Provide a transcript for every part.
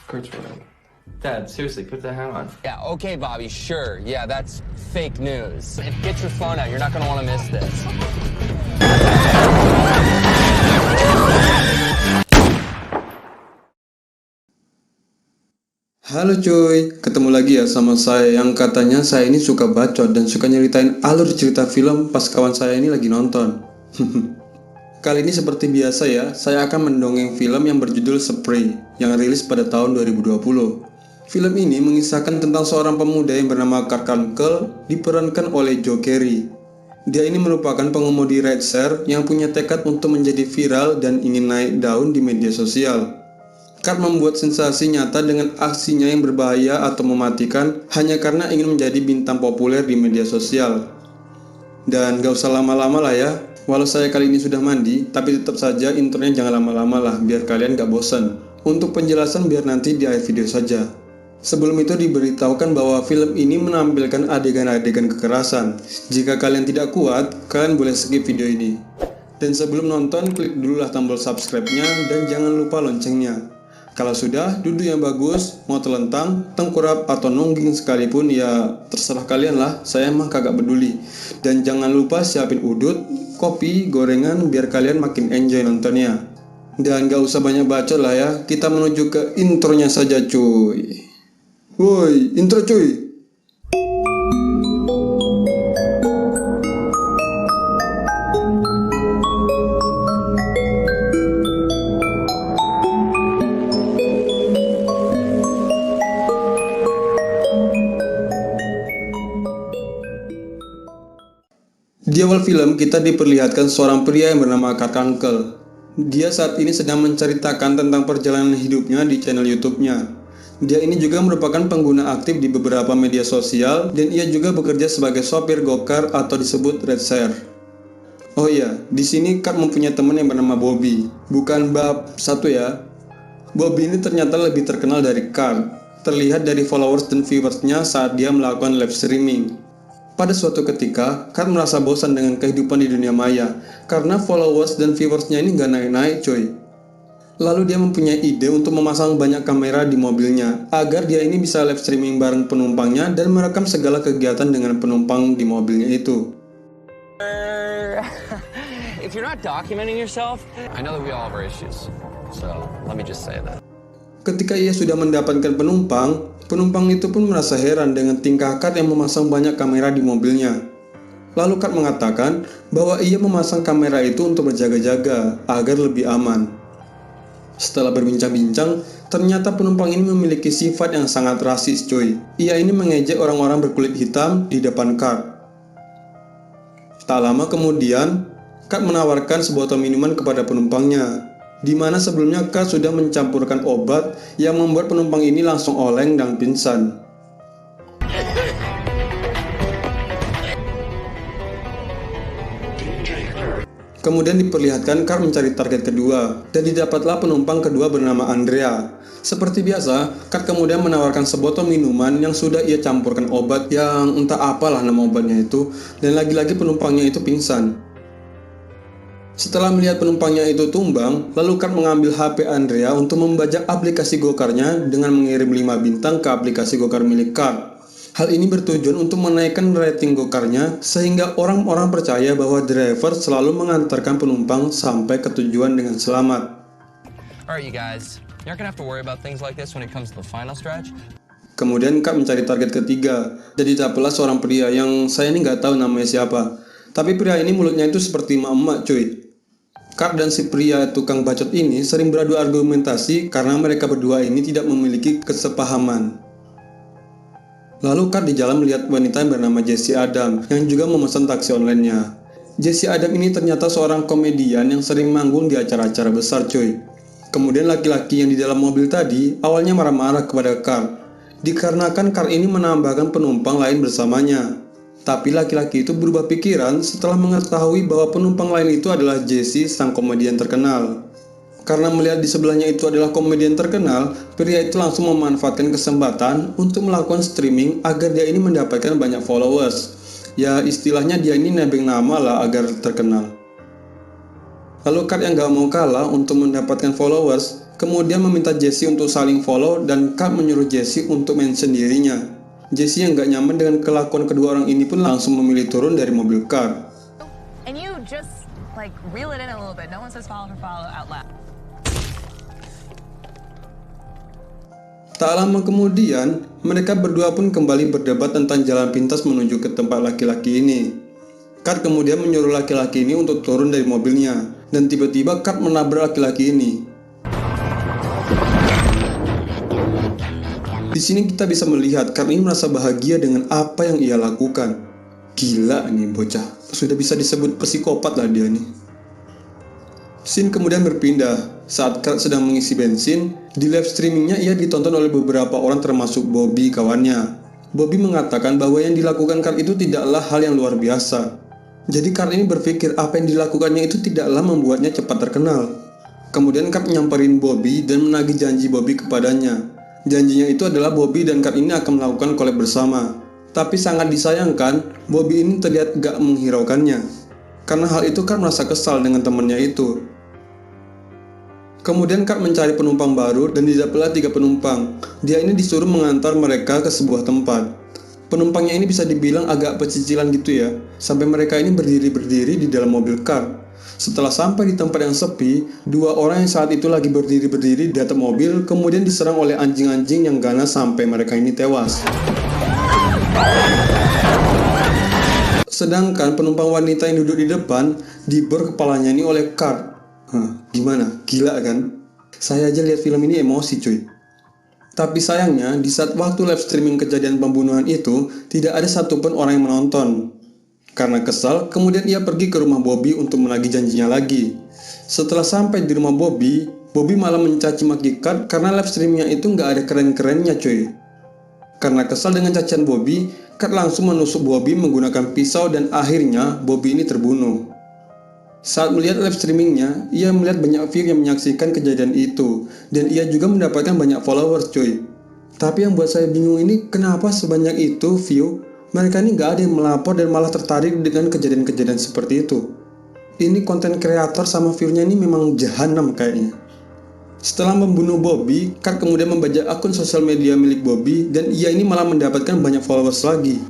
Kurt's right. Dad, seriously, put the hat on. Yeah, okay, Bobby, sure. Yeah, that's fake news. Get your phone out. You're not gonna want to miss this. Halo cuy, ketemu lagi ya sama saya yang katanya saya ini suka bacot dan suka nyeritain alur cerita film pas kawan saya ini lagi nonton. Kali ini seperti biasa ya, saya akan mendongeng film yang berjudul Spray yang rilis pada tahun 2020. Film ini mengisahkan tentang seorang pemuda yang bernama Kurt Kunkel diperankan oleh Joe Carey. Dia ini merupakan pengemudi rideshare yang punya tekad untuk menjadi viral dan ingin naik daun di media sosial. Kurt membuat sensasi nyata dengan aksinya yang berbahaya atau mematikan hanya karena ingin menjadi bintang populer di media sosial. Dan gak usah lama-lama lah ya, walau saya kali ini sudah mandi, tapi tetap saja intronya jangan lama-lama lah biar kalian gak bosan. Untuk penjelasan biar nanti di akhir video saja. Sebelum itu diberitahukan bahwa film ini menampilkan adegan-adegan kekerasan. Jika kalian tidak kuat, kalian boleh skip video ini. Dan sebelum nonton, klik dululah tombol subscribe-nya dan jangan lupa loncengnya. Kalau sudah, duduk yang bagus, mau telentang, tengkurap, atau nungging sekalipun ya terserah kalian lah, saya emang kagak peduli. Dan jangan lupa siapin udut, kopi, gorengan biar kalian makin enjoy nontonnya. Dan gak usah banyak bacot lah ya, kita menuju ke intronya saja cuy. Woi, intro cuy. Di awal film kita diperlihatkan seorang pria yang bernama Kurt Kunkel. Dia saat ini sedang menceritakan tentang perjalanan hidupnya di channel YouTube-nya. Dia ini juga merupakan pengguna aktif di beberapa media sosial dan ia juga bekerja sebagai sopir go-kart atau disebut rideshare. Oh iya, di sini Kurt mempunyai teman yang bernama Bobby, bukan bab satu ya. Bobby ini ternyata lebih terkenal dari Kurt, terlihat dari followers dan viewersnya saat dia melakukan live streaming. Pada suatu ketika, Kurt merasa bosan dengan kehidupan di dunia maya karena followers dan viewersnya ini gak naik-naik coy. Lalu dia mempunyai ide untuk memasang banyak kamera di mobilnya agar dia ini bisa live streaming bareng penumpangnya dan merekam segala kegiatan dengan penumpang di mobilnya itu. If you're not documenting yourself, I know that we all have our issues. So, let me just say that. Ketika ia sudah mendapatkan penumpang itu pun merasa heran dengan tingkah Kurt yang memasang banyak kamera di mobilnya. Lalu Kurt mengatakan bahwa ia memasang kamera itu untuk berjaga-jaga agar lebih aman. Setelah berbincang-bincang, ternyata penumpang ini memiliki sifat yang sangat rasis coy. Ia ini mengejek orang-orang berkulit hitam di depan Kurt. Tak lama kemudian, Kurt menawarkan sebotol minuman kepada penumpangnya, di mana sebelumnya Kurt sudah mencampurkan obat yang membuat penumpang ini langsung oleng dan pingsan. Kemudian diperlihatkan Kurt mencari target kedua, dan didapatlah penumpang kedua bernama Andrea. Seperti biasa, Kurt kemudian menawarkan sebotol minuman yang sudah ia campurkan obat yang entah apalah nama obatnya itu, dan lagi-lagi penumpangnya itu pingsan. Setelah melihat penumpangnya itu tumbang, lalu Kurt mengambil HP Andrea untuk membajak aplikasi go-kartnya dengan mengirim 5 bintang ke aplikasi go-kart milik Kurt. Hal ini bertujuan untuk menaikkan rating go-kartnya sehingga orang-orang percaya bahwa driver selalu mengantarkan penumpang sampai ke tujuan dengan selamat. Alright you guys, you're not gonna have to worry about things like this when it comes to the final stretch. Kemudian Kurt mencari target ketiga, dan didapatlah seorang pria yang saya ini nggak tahu namanya siapa. Tapi pria ini mulutnya itu seperti emak-emak cuy. Kurt dan si pria tukang bacot ini sering beradu argumentasi karena mereka berdua ini tidak memiliki kesepahaman. Lalu Kurt di jalan melihat wanita yang bernama Jessie Adam yang juga memesan taksi online-nya. Jessie Adam ini ternyata seorang komedian yang sering manggung di acara-acara besar cuy. Kemudian laki-laki yang di dalam mobil tadi awalnya marah-marah kepada Kurt, dikarenakan Kurt ini menambahkan penumpang lain bersamanya. Tapi laki-laki itu berubah pikiran setelah mengetahui bahwa penumpang lain itu adalah Jessie, sang komedian terkenal. Karena melihat di sebelahnya itu adalah komedian terkenal, pria itu langsung memanfaatkan kesempatan untuk melakukan streaming agar dia ini mendapatkan banyak followers. Ya istilahnya dia ini nebeng nama lah agar terkenal. Lalu Kurt yang gak mau kalah untuk mendapatkan followers, kemudian meminta Jesse untuk saling follow dan Kurt menyuruh Jesse untuk mention dirinya. Jesse yang gak nyaman dengan kelakuan kedua orang ini pun langsung memilih turun dari mobil Kurt. And you just like reel it in a little bit. No one says follow for follow out loud. Tak lama kemudian, mereka berdua pun kembali berdebat tentang jalan pintas menuju ke tempat laki-laki ini. Kurt kemudian menyuruh laki-laki ini untuk turun dari mobilnya, dan tiba-tiba Kurt menabrak laki-laki ini. Di sini kita bisa melihat Kurt ini merasa bahagia dengan apa yang ia lakukan. Gila nih bocah, sudah bisa disebut psikopat lah dia nih. Scene kemudian berpindah. Saat Kurt sedang mengisi bensin, di live streamingnya ia ditonton oleh beberapa orang termasuk Bobby kawannya. Bobby mengatakan bahwa yang dilakukan Kurt itu tidaklah hal yang luar biasa. Jadi Kurt ini berpikir apa yang dilakukannya itu tidaklah membuatnya cepat terkenal. Kemudian Kurt nyamperin Bobby dan menagih janji Bobby kepadanya. Janjinya itu adalah Bobby dan Kurt ini akan melakukan collab bersama. Tapi sangat disayangkan, Bobby ini terlihat gak menghiraukannya. Karena hal itu Kurt merasa kesal dengan temannya itu. Kemudian Kurt mencari penumpang baru dan didapatlah 3 penumpang. Dia ini disuruh mengantar mereka ke sebuah tempat. Penumpangnya ini bisa dibilang agak pecicilan gitu ya, sampai mereka ini berdiri-berdiri di dalam mobil Kurt. Setelah sampai di tempat yang sepi, 2 orang yang saat itu lagi berdiri-berdiri di atas mobil kemudian diserang oleh anjing-anjing yang ganas sampai mereka ini tewas. Sedangkan penumpang wanita yang duduk di depan dibor kepalanya ini oleh Kurt. Gimana? Gila kan? Saya aja lihat film ini emosi cuy. Tapi sayangnya di saat waktu live streaming kejadian pembunuhan itu tidak ada satupun orang yang menonton. Karena kesal, kemudian ia pergi ke rumah Bobby untuk menagih janjinya lagi. Setelah sampai di rumah Bobby, Bobby malah mencaci maki Kurt karena live streamingnya itu nggak ada keren-kerennya cuy. Karena kesal dengan cacian Bobby, Kurt langsung menusuk Bobby menggunakan pisau dan akhirnya Bobby ini terbunuh. Saat melihat live streamingnya, ia melihat banyak view yang menyaksikan kejadian itu, dan ia juga mendapatkan banyak followers cuy. Tapi yang buat saya bingung ini, kenapa sebanyak itu view, mereka ini gak ada yang melapor dan malah tertarik dengan kejadian-kejadian seperti itu. Ini konten kreator sama view-nya ini memang jahanam kayaknya. Setelah membunuh Bobby, Kurt kemudian membajak akun sosial media milik Bobby, dan ia ini malah mendapatkan banyak followers lagi.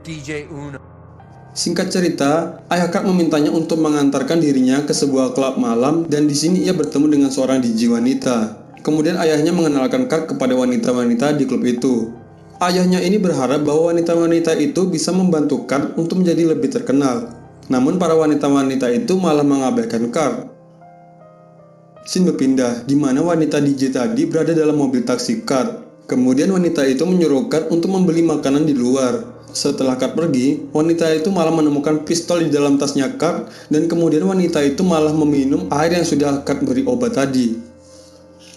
DJ Uno. Singkat cerita, ayah Kurt memintanya untuk mengantarkan dirinya ke sebuah klub malam dan di sini ia bertemu dengan seorang DJ wanita. Kemudian ayahnya mengenalkan Kurt kepada wanita-wanita di klub itu. Ayahnya ini berharap bahwa wanita-wanita itu bisa membantu Kurt untuk menjadi lebih terkenal. Namun para wanita-wanita itu malah mengabaikan Kurt. Scene berpindah, di mana wanita DJ tadi berada dalam mobil taksi Kurt. Kemudian wanita itu menyuruh Kurt untuk membeli makanan di luar. Setelah Kurt pergi, wanita itu malah menemukan pistol di dalam tasnya Kurt dan kemudian wanita itu malah meminum air yang sudah Kurt beri obat tadi.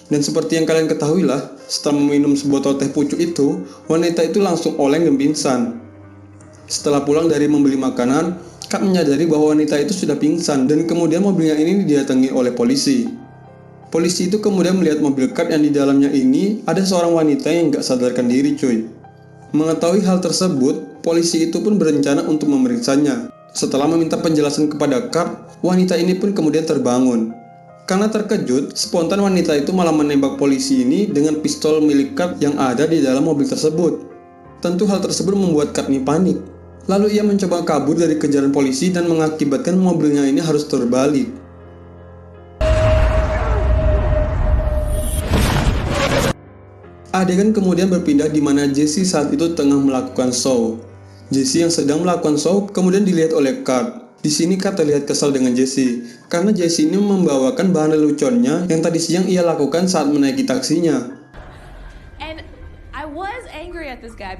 Dan seperti yang kalian ketahui lah, setelah meminum sebotol teh pucuk itu, wanita itu langsung oleng dan pingsan. Setelah pulang dari membeli makanan, Kurt menyadari bahwa wanita itu sudah pingsan dan kemudian mobilnya ini didatangi oleh polisi. Polisi itu kemudian melihat mobil Kurt yang di dalamnya ini ada seorang wanita yang gak sadarkan diri cuy. Mengetahui hal tersebut, polisi itu pun berencana untuk memeriksanya. Setelah meminta penjelasan kepada Kurt, wanita ini pun kemudian terbangun. Karena terkejut, spontan wanita itu malah menembak polisi ini dengan pistol milik Kurt yang ada di dalam mobil tersebut. Tentu hal tersebut membuat Kurt ini panik. Lalu ia mencoba kabur dari kejaran polisi dan mengakibatkan mobilnya ini harus terbalik. Adegan kemudian berpindah di mana Jesse saat itu tengah melakukan show. Jesse yang sedang melakukan show kemudian dilihat oleh Kurt. Di sini Kurt terlihat kesal dengan Jesse karena Jesse ini membawakan bahan leluconnya yang tadi siang ia lakukan saat menaiki taksinya. And I was angry at this guy.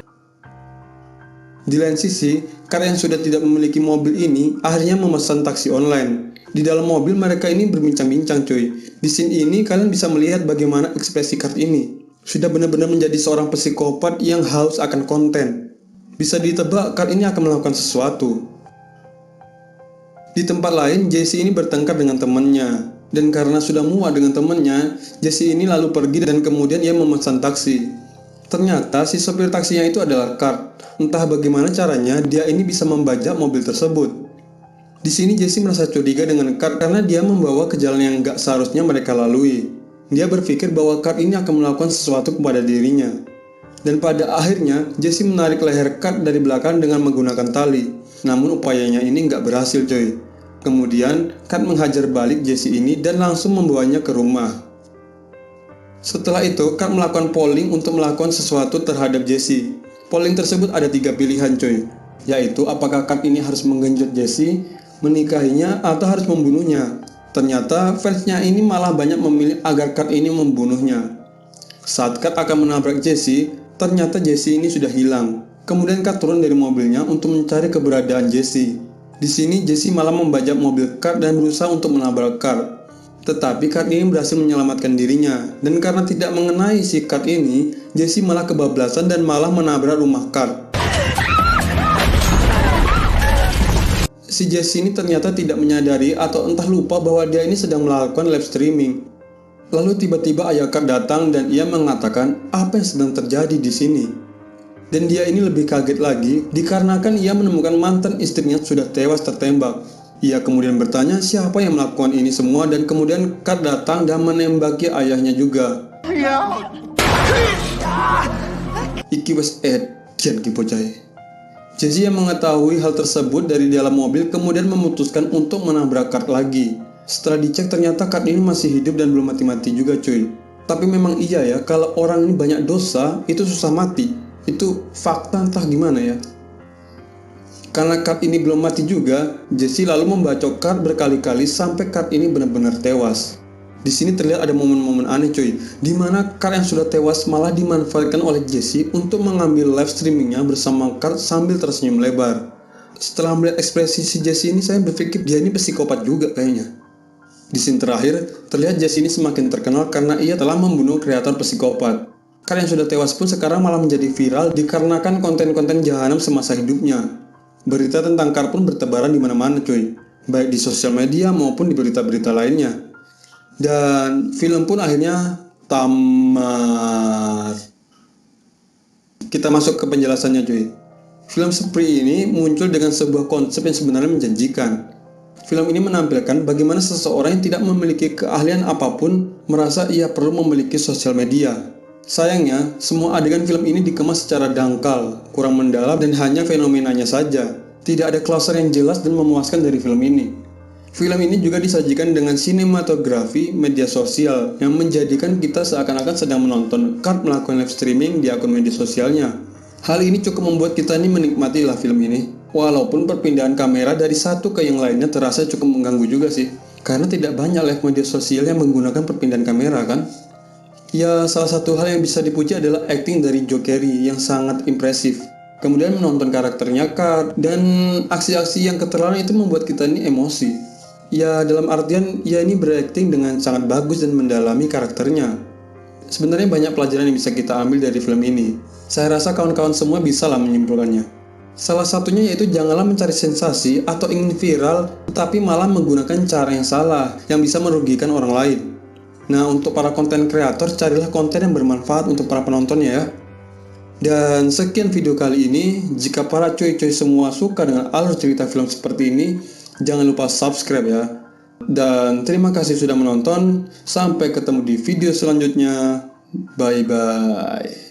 Di lain sisi, Kurt yang sudah tidak memiliki mobil ini akhirnya memesan taksi online. Di dalam mobil mereka ini berbincang-bincang cuy. Di scene ini kalian bisa melihat bagaimana ekspresi Kurt ini. Sudah benar-benar menjadi seorang psikopat yang haus akan konten. Bisa ditebak Kurt ini akan melakukan sesuatu. Di tempat lain, Jesse ini bertengkar dengan temannya. Dan karena sudah muak dengan temannya, Jesse ini lalu pergi dan kemudian ia memesan taksi. Ternyata si sopir taksinya itu adalah Kurt. Entah bagaimana caranya dia ini bisa membajak mobil tersebut. Di sini Jesse merasa curiga dengan Kurt karena dia membawa ke jalan yang gak seharusnya mereka lalui. Dia berpikir bahwa Kurt ini akan melakukan sesuatu kepada dirinya. Dan pada akhirnya, Jesse menarik leher Kurt dari belakang dengan menggunakan tali. Namun upayanya ini gak berhasil coy. Kemudian, Kurt menghajar balik Jesse ini dan langsung membawanya ke rumah. Setelah itu, Kurt melakukan polling untuk melakukan sesuatu terhadap Jesse. Polling tersebut ada 3 pilihan coy, yaitu apakah Kurt ini harus menggenjot Jesse, menikahinya, atau harus membunuhnya. Ternyata fansnya ini malah banyak memilih agar Kurt ini membunuhnya. Saat Kurt akan menabrak Jesse, ternyata Jesse ini sudah hilang. Kemudian Kurt turun dari mobilnya untuk mencari keberadaan Jesse. Di sini Jesse malah membajak mobil Kurt dan berusaha untuk menabrak Kurt. Tetapi Kurt ini berhasil menyelamatkan dirinya. Dan karena tidak mengenai si Kurt ini, Jesse malah kebablasan dan malah menabrak rumah Kurt. Si Jesse ini ternyata tidak menyadari atau entah lupa bahwa dia ini sedang melakukan live streaming. Lalu tiba-tiba ayah Kurt datang dan ia mengatakan apa yang sedang terjadi di sini. Dan dia ini lebih kaget lagi dikarenakan ia menemukan mantan istrinya sudah tewas tertembak. Ia kemudian bertanya siapa yang melakukan ini semua dan kemudian Kurt datang dan menembaki ayahnya juga. Iki wes edian ki bocah. Jesse yang mengetahui hal tersebut dari dalam mobil kemudian memutuskan untuk menabrak Kurt lagi. Setelah dicek ternyata Kurt ini masih hidup dan belum mati-mati juga cuy. Tapi memang iya ya, kalau orang ini banyak dosa itu susah mati. Itu fakta entah gimana ya. Karena Kurt ini belum mati juga, Jesse lalu membacok Kurt berkali-kali sampai Kurt ini benar-benar tewas. Di sini terlihat ada momen-momen aneh cuy, di mana Kurt yang sudah tewas malah dimanfaatkan oleh Jesse untuk mengambil live streamingnya bersama Kurt sambil tersenyum lebar. Setelah melihat ekspresi si Jesse ini, saya berpikir dia ini psikopat juga kayaknya. Di scene terakhir, terlihat Jesse ini semakin terkenal karena ia telah membunuh kreator psikopat. Kurt yang sudah tewas pun sekarang malah menjadi viral dikarenakan konten-konten jahanam semasa hidupnya. Berita tentang Kurt pun bertebaran di mana-mana cuy, baik di sosial media maupun di berita-berita lainnya. Dan film pun akhirnya tamat. Kita masuk ke penjelasannya cuy. Film Spree ini muncul dengan sebuah konsep yang sebenarnya menjanjikan. Film ini menampilkan bagaimana seseorang yang tidak memiliki keahlian apapun merasa ia perlu memiliki sosial media. Sayangnya, semua adegan film ini dikemas secara dangkal, kurang mendalam dan hanya fenomenanya saja. Tidak ada closer yang jelas dan memuaskan dari film ini. Film ini juga disajikan dengan sinematografi media sosial yang menjadikan kita seakan-akan sedang menonton Kurt melakukan live streaming di akun media sosialnya. Hal ini cukup membuat kita ini menikmati lah film ini. Walaupun perpindahan kamera dari satu ke yang lainnya terasa cukup mengganggu juga sih. Karena tidak banyak live media sosial yang menggunakan perpindahan kamera kan. Ya, salah satu hal yang bisa dipuji adalah acting dari Joe Keery yang sangat impresif. Kemudian menonton karakternya Kurt dan aksi-aksi yang keterlaluan itu membuat kita ini emosi. Ya, dalam artian ia ini berakting dengan sangat bagus dan mendalami karakternya. Sebenarnya banyak pelajaran yang bisa kita ambil dari film ini. Saya rasa kawan-kawan semua bisa lah menyimpulkannya. Salah satunya yaitu janganlah mencari sensasi atau ingin viral, tapi malah menggunakan cara yang salah, yang bisa merugikan orang lain. Nah, untuk para konten kreator, carilah konten yang bermanfaat untuk para penontonnya ya. Dan sekian video kali ini. Jika para coy-coy semua suka dengan alur cerita film seperti ini, jangan lupa subscribe ya. Dan terima kasih sudah menonton. Sampai ketemu di video selanjutnya. Bye bye.